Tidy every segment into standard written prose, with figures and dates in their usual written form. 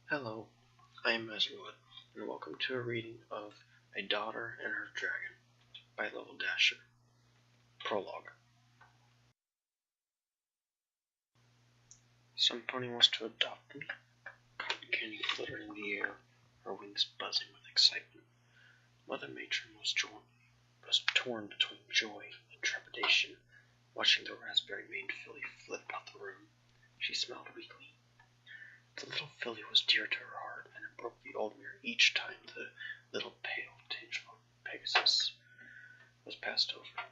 Hello, I am Mesmerwood, and welcome to a reading of A Daughter and Her Dragon by Level Dasher. Prologue. Some pony wants to adopt me. Cotton candy fluttered in the air, her wings buzzing with excitement. Mother Matron was torn between joy and trepidation, watching the raspberry-maned filly flit about the room. She smiled weakly. The little filly was dear to her heart, and it broke the old mirror each time the little pale tangible Pegasus was passed over.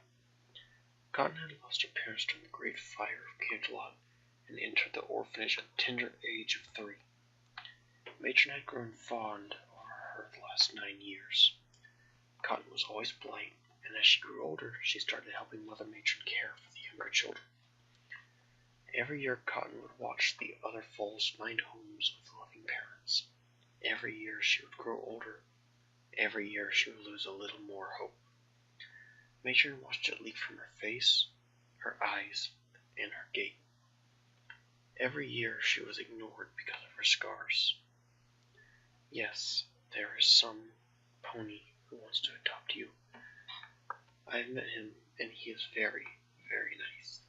Cotton had lost her parents during the great fire of Canterlot and entered the orphanage at the tender age of 3. Matron had grown fond over her the last 9 years. Cotton was always polite, and as she grew older, she started helping Mother Matron care for the younger children. Every year, Cotton would watch the other foals find homes with loving parents. Every year, she would grow older. Every year, she would lose a little more hope. Matron watched it leak from her face, her eyes, and her gait. Every year, she was ignored because of her scars. Yes, there is some pony who wants to adopt you. I have met him, and he is very, very nice.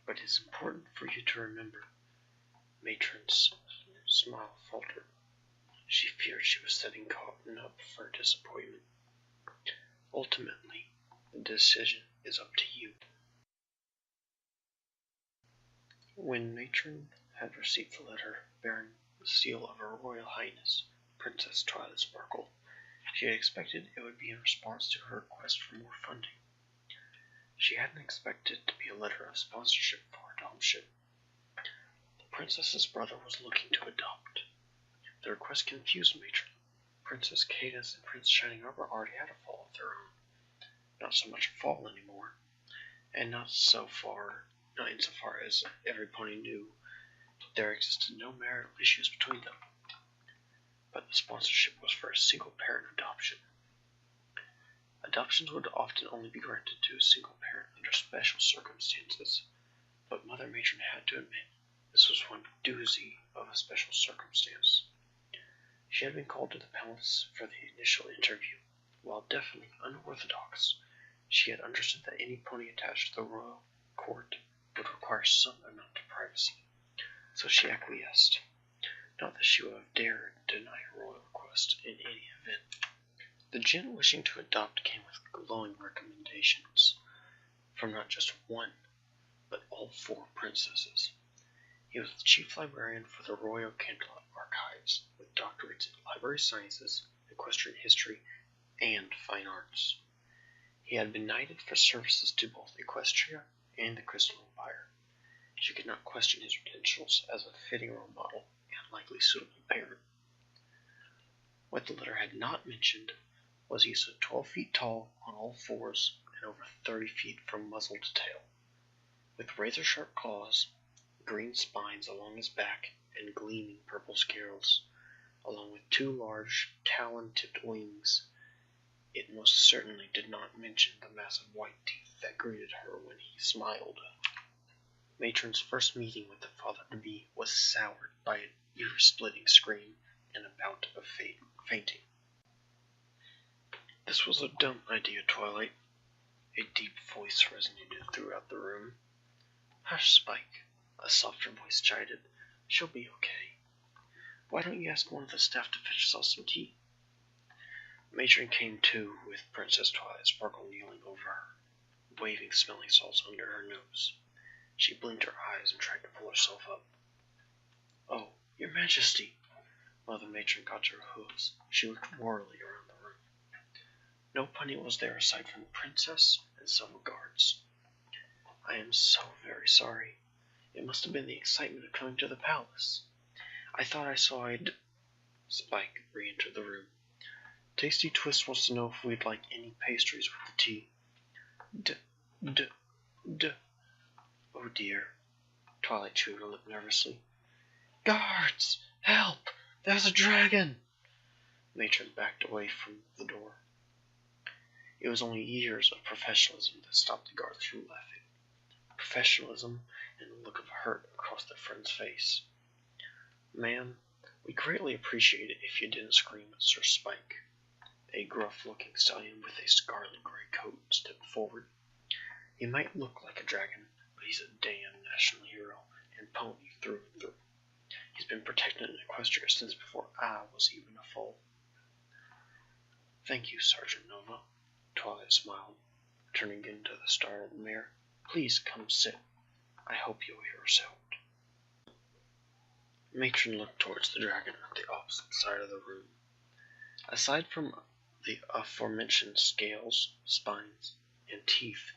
But it is important for you to remember. Matron's smile faltered. She feared she was setting Cotton up for disappointment. Ultimately, the decision is up to you. When Matron had received the letter bearing the seal of Her Royal Highness, Princess Twilight Sparkle, she had expected it would be in response to her request for more funding. She hadn't expected it to be a letter of sponsorship for adoption. The princess's brother was looking to adopt. The request confused Matron. Princess Cadus and Prince Shining Arbor already had a fall of their own. Not so much a fall anymore, and not insofar as every pony knew there existed no marital issues between them. But the sponsorship was for a single-parent adoption. Adoptions would often only be granted to a single parent under special circumstances, but Mother Matron had to admit this was one doozy of a special circumstance. She had been called to the palace for the initial interview. While definitely unorthodox, she had understood that any pony attached to the royal court would require some amount of privacy, so she acquiesced. Not that she would have dared deny a royal request in any event. The djinn wishing to adopt came with glowing recommendations from not just one, but all 4 princesses. He was the chief librarian for the Royal Canterlot Archives, with doctorates in library sciences, equestrian history, and fine arts. He had been knighted for services to both Equestria and the Crystal Empire. She could not question his credentials as a fitting role model and likely suitable parent. What the letter had not mentioned was he stood 12 feet tall on all 4s and over 30 feet from muzzle to tail, with razor-sharp claws, green spines along his back, and gleaming purple scales, along with 2 large talon-tipped wings. It most certainly did not mention the massive white teeth that greeted her when he smiled. Matron's first meeting with the father-to-be was soured by an ear-splitting scream and a bout of fainting. This was a dumb idea, Twilight. A deep voice resonated throughout the room. Hush, Spike, a softer voice chided. She'll be okay. Why don't you ask one of the staff to fetch us all some tea? Matron came to, with Princess Twilight Sparkle kneeling over her, waving smelling salts under her nose. She blinked her eyes and tried to pull herself up. Oh, Your Majesty! Mother Matron got to her hooves. She looked warily around the room. No pony was there aside from the princess and several guards. I am so very sorry. It must have been the excitement of coming to the palace. I thought I saw Spike re-entered the room. Tasty Twist wants to know if we'd like any pastries with the tea. Oh dear. Twilight chewed her lip nervously. Guards! Help! There's a dragon! Matron backed away from the door. It was only years of professionalism that stopped the guards from laughing. Professionalism and a look of hurt across their friend's face. Ma'am, "We greatly appreciate it if you didn't scream at Sir Spike." A gruff-looking stallion with a scarlet-gray coat stepped forward. "He might look like a dragon, but he's a damn national hero and pony through and through. He's been protecting Equestria since before I was even a foal." "Thank you, Sergeant Nova," Twilight smiled, turning into the startled mare. "Please come sit. I hope you'll hear us out." Matron looked towards the dragon at the opposite side of the room. Aside from the aforementioned scales, spines, and teeth,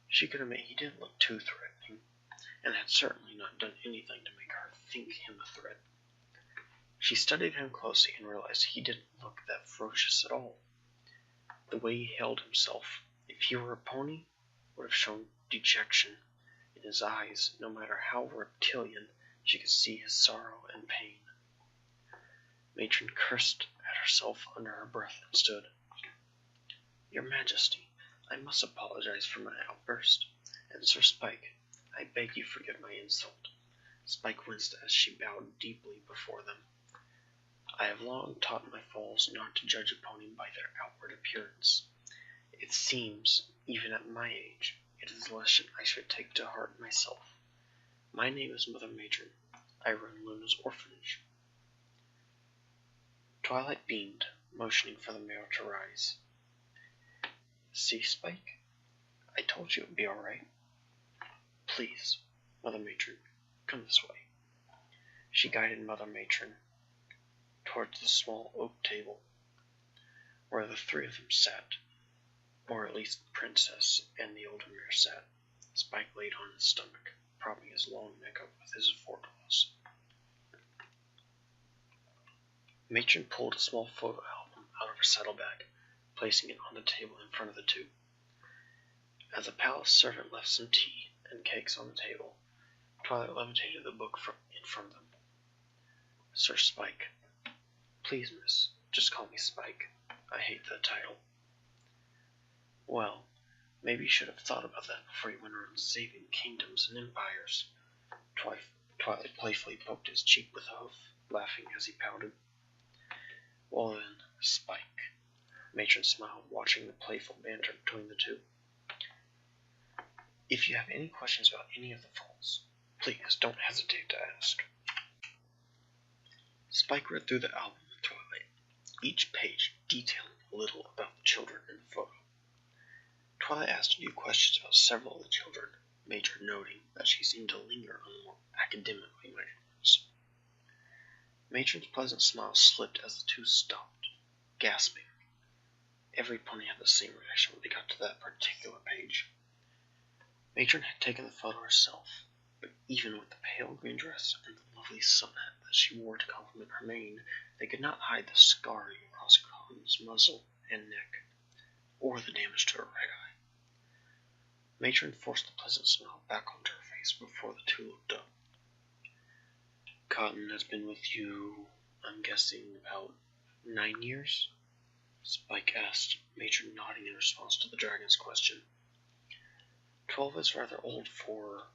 she could admit he didn't look too threatening, and had certainly not done anything to make her think him a threat. She studied him closely and realized he didn't look that ferocious at all. The way he held himself, if he were a pony, would have shown dejection. In his eyes, no matter how reptilian, she could see his sorrow and pain. Matron cursed at herself under her breath and stood. "Your Majesty, I must apologize for my outburst, and Sir Spike, I beg you forgive my insult." Spike winced as she bowed deeply before them. "I have long taught my foals not to judge a pony by their outward appearance. It seems, even at my age, it is a lesson I should take to heart myself. My name is Mother Matron. I run Luna's orphanage." Twilight beamed, motioning for the mare to rise. "See, Spike? I told you it would be all right. Please, Mother Matron, come this way." She guided Mother Matron towards the small oak table where the three of them sat, or at least the princess and the older mare sat. Spike laid on his stomach, propping his long neck up with his forepaws. Matron pulled a small photo album out of her saddlebag, placing it on the table in front of the two. As the palace servant left some tea and cakes on the table, Twilight levitated the book in front of them. "Sir Spike. Please, miss, just call me Spike. I hate that title." "Well, maybe you should have thought about that before you went around saving kingdoms and empires." Twilight playfully poked his cheek with a hoof, laughing as he pouted. "Well then, Spike." Matron smiled, watching the playful banter between the two. "If you have any questions about any of the falls, please don't hesitate to ask." Spike read through the album with Twilight, each page detailing a little about the children in the photo. Twilight asked a few questions about several of the children, Matron noting that she seemed to linger on the more academically minded ones. Matron's pleasant smile slipped as the two stopped, gasping. Every pony had the same reaction when they got to that particular page. Matron had taken the photo herself, but even with the pale green dress and the lovely sun hat that she wore to complement her mane, they could not hide the scarring across Cotton's muzzle and neck, or the damage to her right eye. Matron forced the pleasant smile back onto her face before the two looked up. "Cotton has been with you, I'm guessing, about 9 years?" Spike asked, Matron nodding in response to the dragon's question. 12 is rather old for...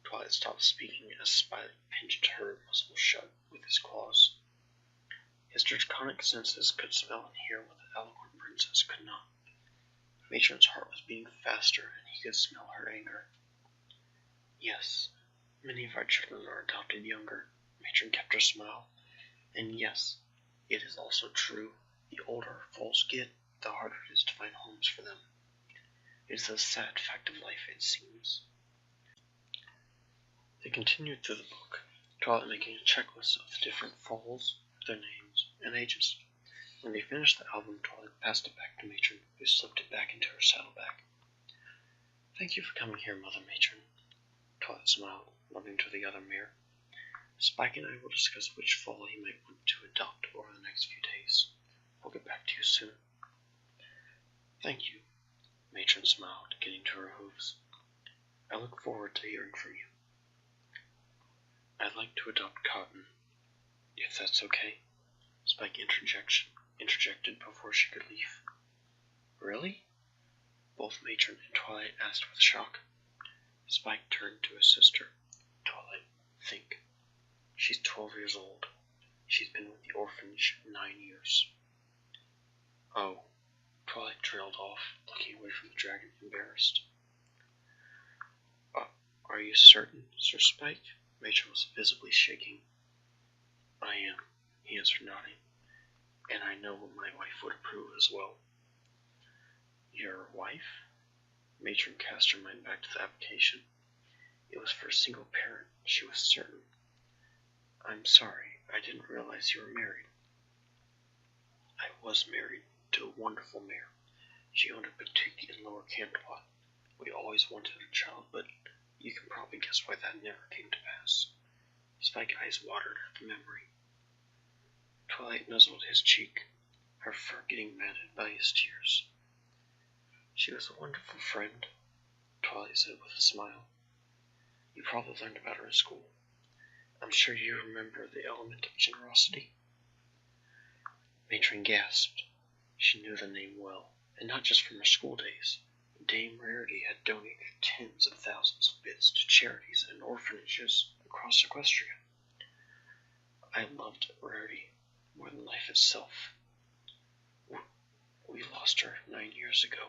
Twilight stopped speaking as Spike pinched her muzzle shut with his claws. His draconic senses could smell and hear what the eloquent princess could not. Matron's heart was beating faster, and he could smell her anger. "Yes, many of our children are adopted younger," Matron kept her smile. "And yes, it is also true, the older our foals get, the harder it is to find homes for them. It is a sad fact of life, it seems." They continued through the book, Twilight making a checklist of the different foals, their names, and ages. When they finished the album, Twilight passed it back to Matron, who slipped it back into her saddlebag. "Thank you for coming here, Mother Matron." Twilight smiled, nodding to the other mare. "Spike and I will discuss which foal you might want to adopt over the next few days. I'll get back to you soon." "Thank you," Matron smiled, getting to her hooves. "I look forward to hearing from you." "I'd like to adopt Cotton, if that's okay," Spike interjected before she could leave. "Really?" both Matron and Twilight asked with shock. Spike turned to his sister. "Twilight, think. She's 12 years old. She's been with the orphanage 9 years. Oh, Twilight trailed off, looking away from the dragon, embarrassed. Are you certain, Sir Spike? Matron was visibly shaking. I am, he answered, nodding. And I know my wife would approve as well. Your wife? Matron cast her mind back to the application. It was for a single parent, she was certain. I'm sorry, I didn't realize you were married. I was married to a wonderful mare. She owned a boutique in Lower Camelot. We always wanted a child, but you can probably guess why that never came to pass. Spike's eyes watered at the memory. Twilight nuzzled his cheek, her fur getting matted by his tears. She was a wonderful friend, Twilight said with a smile. You probably learned about her in school. I'm sure you remember the element of generosity. Matron gasped. She knew the name well, and not just from her school days. Dame Rarity had donated tens of thousands of bits to charities and orphanages across Equestria. I loved Rarity more than life itself. We lost her 9 years ago,